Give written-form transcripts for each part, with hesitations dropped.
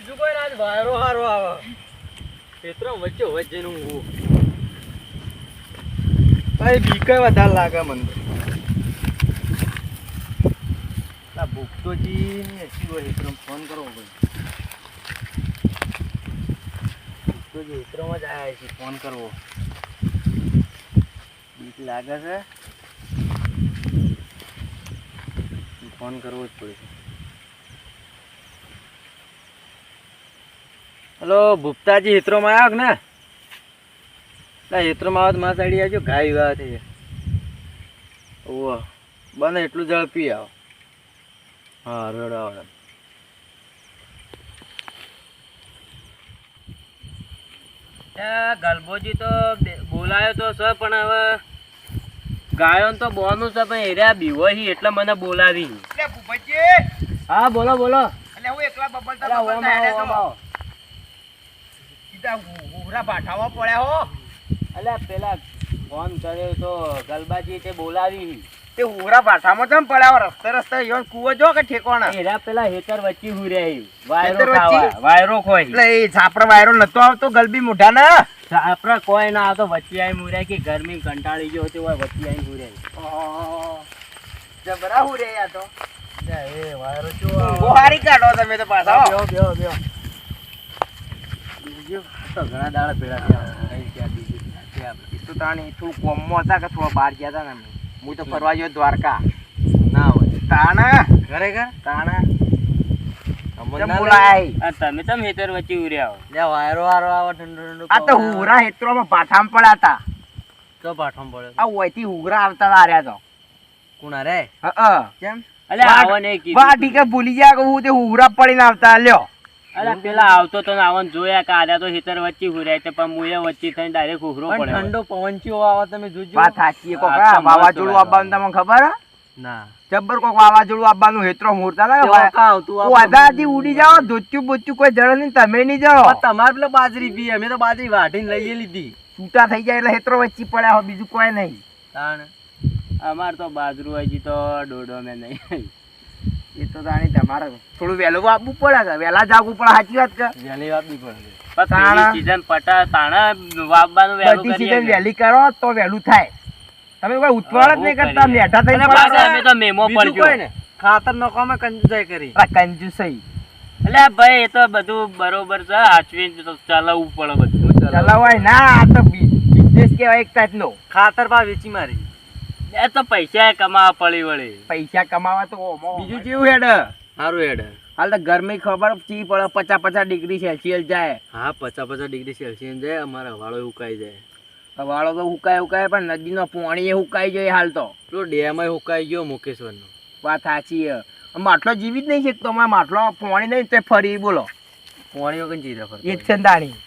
બીજું કોઈ ના વાયરો હારો આવે ખેતરો વચ્ચે વચ્ચે નું ભાઈ બીકે વધારે લાગે મને તો ભૂખતોજી ને એસી હોય ખેતરો ફોન કરવો ભાઈ ભૂખતોજી ખેતરોમાં જ આવ્યા છે ફોન કરવો બીક લાગે છે ફોન કરવો જ પડે. હલો ભૂપતાજી હેત્રોમાં આવ્યો ને ના હેત્રોમાં આવો તો મારા સાઈડ આવજો ગાય વિવાહ થઈ જાય ઓહ બને એટલું ઝડપી આવો હા રડાવો ગલબોજી તો બોલાયો તો છે પણ હવે ગાયો તો બોનું છે પણ એરિયા બીવો છે એટલે મને બોલાવી. હા બોલો બોલો. એટલે હું એકલા બબલતા ઉઘરા પાઠાવા પડ્યા હો. અલ્યા પેલા ફોન કર્યો તો ગલબાજી તે બોલાવી તે ઉઘરા પાઠામાં કેમ પડ્યા રસ્તે રસ્તે યોન કૂવો જો કે ઠેકોણા એરા પેલા હેતર વચ્ચે હુર્યા વાયરો ખાવા વાયરો ખોઈ એટલે એ છાપરા વાયરો નતો આવતો ગલબી મોઢા ના છાપરા કોઈ ના આવતો વચ્ચે આઈ મુર્યા કે ગરમી કંટાળી ગયો તો વચ્ચે આઈ હુર્યા જબરા હુર્યા તો એ વાયરો જો બોહારી કાઢો તમે તો પાછા બેઓ બેઓ બેઓ તો ઘણા દાડા પેડા થયા તો તાણી તું કોમમાં હતા કે થોડા બહાર ગયા હતા ને હું તો ફરવા ગયો દ્વારકા ના હોય તાણા ખરેખર તાણા તમે તો હેતર વચ્ચે ઉર્યા લે વાયરો વારો આવો ઠંડો ઠંડો આ તો હુરા હેતરોમાં પાઠામાં પડ્યા હતા તો પાઠામાં પડ્યો આ ઓયથી હુરા આવતા આર્યા તો કોણા રે હા કેમ અલે આવો ને કીધું બા ઠીક ભૂલી ગયા કે હું તે હુરા પડીને આવતા લ્યો અરે પેલા આવતો તો આવન જોયા કે આલ્યા તો હેતર વચ્ચે હુરાય તે પણ મુએ વચ્ચે થઈને ડાયરેક્ટ ઉઘરો પડે ઠંડો પવન ચિયો આવે તમે જોજો વાત સાચી કોકા વાવાઝોડું આવવાનું તમને ખબર હે ના જબ્બર કોક વાવાઝોડું આવવાનું હેતરો મુરતા ના આવતું વાદાથી ઉડી જાવ ધોત્યું બોત્યું કોઈ જણ નહીં તમે નહીં જાવ તમાર પેલો બાજરી પી અમે તો બાજરી વાઢીને લઈ લીધી છૂટા થઈ જાય એટલે હેતરો વચ્ચે પડ્યા હો બીજું કોઈ નહીં તાણ અમાર તો બાજરું હજી તો ડોડો મે નહીં એ તો તાણી તમારે થોડું વહેલું આપવું પડે કે વહેલા જાગવું પડે સાચી વાત કે વહેલી આપવી પડે તાણા સીઝન પટા તાણા વાવવાનું વહેલું કરીએ સીઝન વહેલી કરો તો વહેલું થાય તમે કોઈ ઉતવાળ જ નહીં કરતા મેઠા થઈને પાછા અમે તો મેમો પડજો ખાતર નકોમે કંજુસાઈ કરી આ કંજુસાઈ એટલે ભાઈ એ તો બધું બરોબર છે આચવીને તો ચલાવવું પડે બધું ચલાવાય ના આ તો બિઝનેસ કહેવાય એક ટાઈપનો ખાતર ભાવ વેચી મારી એ તો પૈસા કમાવા પડી વળે પૈસા કમાવા તો બીજું કેવું હેડ સારું હેડ હાલ તો ગરમી ખબર ચી પડે 50-50 ડિગ્રી સેલ્સિયસ જાય હા 50-50 ડિગ્રી સેલ્સિયસ જાય અમારા વાળો ઉકાઈ જાય વાળો તો હુકાય પણ નદીનો પાણી હુકાઈ જાય હાલ તો પેલો ડેમ હુકાઈ ગયો મુકેશ્વરનો વાત સાચી માટલો જીવી જ નહીં શકતો અમારે માટલો પાણી નહીં તે ફરી બોલો પાણી વગર જીરે ફરી એક ચંદાણી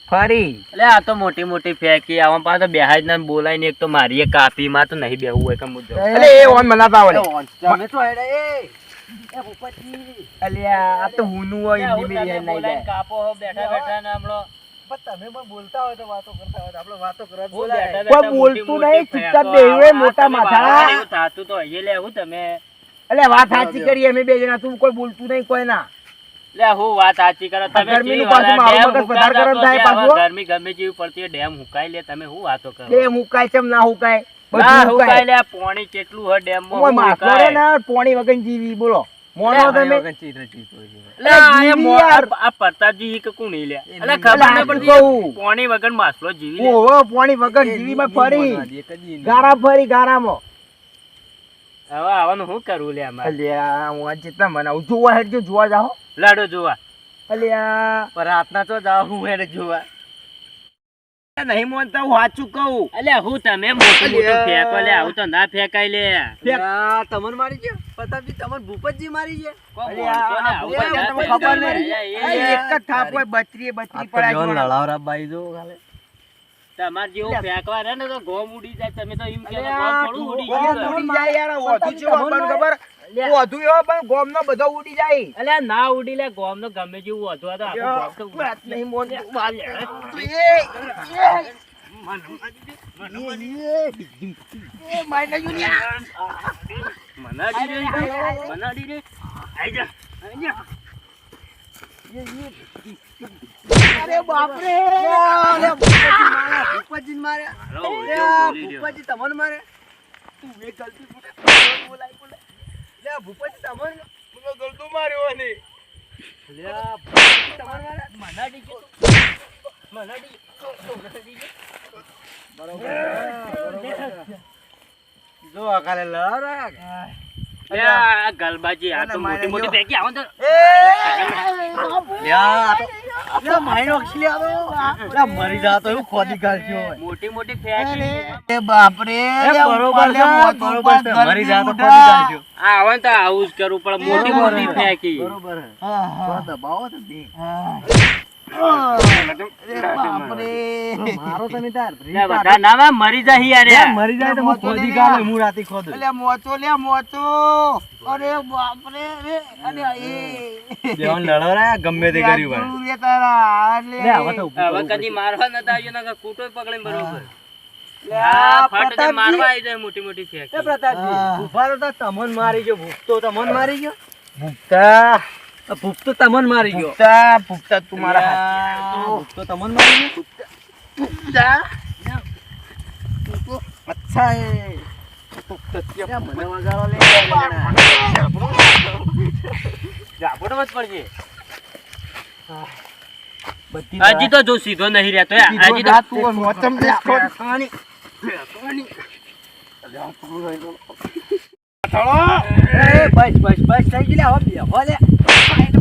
ફરી એટલે આ તો મોટી મોટી ફેંકી આવા પાસે બેહાજ ના બોલાય ને એક તો મારી કાપી માં તો નહીં બેહવું હોય કે મુદ્દો એટલે એ ઓન મનાતા હોય તમે તો હેડે એ ભૂપતજી અલ્યા આ તો હુનું હોય ઇન્ડી મેરી નહીં જાય કાપો બેઠા બેઠા ને હમણો તમે પણ બોલતા હોય તો વાતો કરતા હોય આપણે વાતો કરવા બોલાય કોઈ બોલતું નહીં ચિત્તા બેહવે મોટા માથા એવું થાતું તો હઈએ લે હું તમે એટલે વાત સાચી કરી અમે બે જણા તું કોઈ બોલતું નહીં કોઈ ના લે હું વાત સાચી કરો તમે ગરમીનું પાછું મારું મગજ વધાર કરો થાય પાછું ગરમી ગમે જેવી પડતી ડેમ હુકાઈ લે તમે હું વાતો કરો ડેમ હુકાય ચમ ના હુકાય બધું હુકાય લે પાણી કેટલું હ ડેમ માં હુકાય ના પાણી વગર જીવી બોલો મોનો તમે વગર ચીત્ર ચીતો લે આ મોર આ પ્રતાપજી કે કોની લે એટલે ખબર ન પડતી પાણી વગર માસલો જીવી લે ઓહો પાણી વગર જીવી માં ફરી ગારા ફરી ગારામાં હવે આવવાનું શું કરવું લે અમારે અલ્યા હું જેટલા મનાવું જોવા હેડ જો જોવા જાઓ લાડો જોવા અલ્યા પર રાતના તો જાવ હું હેડ જોવા નહીં મોનતા હું સાચું કહું અલ્યા હું તમે મોટું મોટું ફેંકો લે આવું તો ના ફેંકાય લે તમને મારી છે પ્રતાપજી તમને ભૂપતજી મારી છે ખબર નહીં એક જ થાપ હોય બત્રી પડાય લડાવરા બાઈ જો ખાલે તમાર જેવું ફેંકવા રહે ને તો ગોમ ઉડી જાય તમે તો એમ કે ગોમ થોડું ઉડી જાય યાર ઓધું છે આપણને ખબર ઓધું એવો પણ ગોમ નો બધો ઉડી જાય અલ્યા ના ઉડી લે ગોમ નો ગમે જેવું ઓધું આ તો ગોમ તો વાત નહીં મોન માલ એ માઈના યુનિયા મનાડી રે આઈ જા અરે બાપ રે અરે ભૂપતજી માર્યા ભૂપતજી તમને મારે તું મે ગલતી બોલાય લે ભૂપતજી તમને મને ગલતું માર્યો ને લે ભૂપતજી તમને માર્યા મનાડી બરોબર જો આકાલે લડા યા ગલબાજી આ તો મોટી મોટી ફેંકી આવો તો યા તો માઈનો અક્ષલી આવો લા મરી જાતો એવું ખોદી ગાળ્યો હોય મોટી મોટી ફેંકી એ બાપ રે બરોબર લે બરોબર મરી જાતો ખોદી ગાળ્યો આ આવે તો આવું જ કરું પણ મોટી મોટી ફેંકી બરોબર હા હા દબાવો તો બે મારો તમે તાર બધા ના મરી જાય યાર મરી જાય તો ખોદી ગાલે હું રાતી ખોદું લે મોચો અરે બાપ રે અરે એ દેવન લડોરા ગમે તે કર્યું ભાઈ રે તારા લે હવે કદી મારવા નતા આવ્યો ના કૂટો પકડીને બરોબર લે આ ફટ મારવા આવી જાય મોટી મોટી ફેંક એ પ્રતાપજી ઉભારો તો તમન મારી ગયો ભૂખતો તમન મારી ગયો ભૂખતો તમન મારી ગયો ભૂખતા તું મારા ભૂખતો તમન મારી ગયો ભૂખતા અચ્છા એ ભૂખતા મને વગાડો લે જાપડો મત પડજે હજી તો જો સીધો નહીં રહેતો હજી તો તું મોચમ દે ખાની બસ થઈ ગઈ હવે ભલે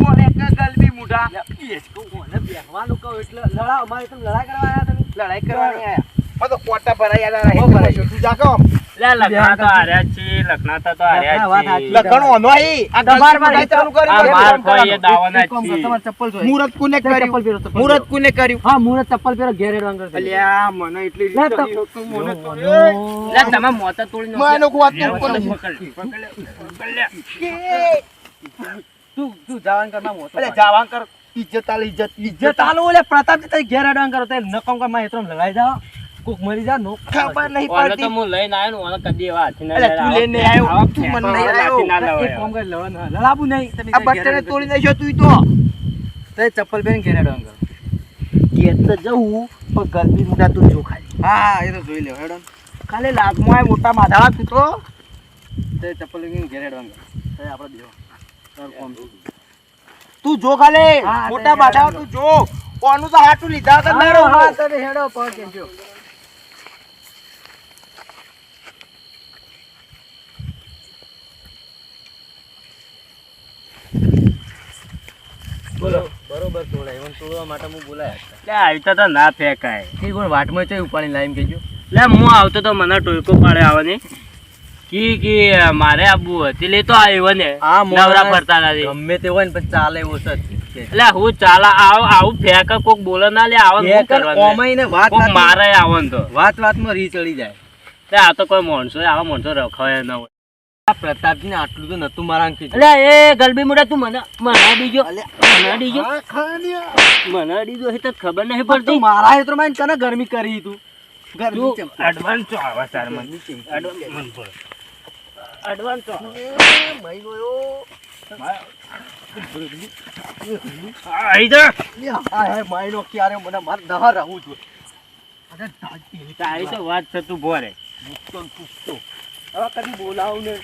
મોને ગલબી મુઢા યસ કો મોને બેહવાનું કહો એટલે લડા અમારે તો લડાઈ કરવા આયા તમે લડાઈ કરવાની આયા તો કોટા ભરાઈ આયા રહે ભરાઈ તું જા કો લે લખના તો આર્યા છે લખના તો આર્યા છે લખણો નોઈ આ દબાર માં ચાલુ કરી માર કોઈ એ દાવાના છે તમાર ચપ્પલ જોઈ મુરત કોને કર્યું મુરત કોને કર્યું હા મુરત ચપ્પલ પેરો ઘેરે રંગર અલ્યા મને એટલી મને તો મને તો લે તમે મોતા તોડી નો મને કો વાત પકડ લે તું જાવાન કર ના મોતો અલે જાવાન કર ઇજ્જત આલો ઓલે પ્રતાપ તે ઘેર અડવાન કરો તે નકમ કર માં એતરમ લડાઈ જાવ કોક મરી જા નો ખબર નહીં પડતી ઓલે તો હું લઈને આયો ને ઓલે કદી એવા હાથી ના તું લઈને આયો તું મને નહીં આયો એક કામ કર લડાબુ નહીં તમે આ બટને તોડી નાખ્યો તું તો તે ચપ્પલ પહેરીને ઘેર અડવાન કર ઘેર તો જવું પણ ગલબી મુડા તું જો ખાલી હા એ તો જોઈ લે હેડો ખાલી લાગમાં આ મોટા માધાવા તું તો તે ચપ્પલ લઈને ઘેર અડવાન કર તે આપણે દેવો તું જો ખાલે મોટા બાડા તું જો કોનું તો હાટું લીધા તો નરો હા તને હેડો પગ કેજો બોલો બરોબર તોડે એવન તોડવા માટે હું બોલાયા લે આવતા તો ના ફેકાય કે કોણ વાટમાં છે ઉપાડી લાઈમ કેજો લે હું આવતો તો મને ટોયકો પાડે આવવાની કી મારે આબુ હતી લે તો આવ્યો ને નવરા ફરતા નથી ગમે તે હોય ને પણ ચાલે એવો છે એટલે હું ચાલા આવું ફેંક કોક બોલે ના લે આવો શું કરવાનું ઓમાઈ ને વાત મારે આવન તો વાતમાં રી ચડી જાય તે આ તો કોઈ માણસો આવા માણસો રખાય ન હોય આ પ્રતાપજી ને આટલું તો નતું મારા કીધું એટલે એ ગલબી મુડા તું મને દીજો મને દીજો એ તો ખબર નહીં પડતી મારા હેતરો માં તને ગરમી કરી તું ગરમી એડવાન્સ તો આવા સાર મને એડવાન્સ તો મઈ ગયો માયનો ક્યારે મને માર દહા રહું છું તારી તો વાત છે તું ભોરે પૂછતો હવે કદી બોલાવું ને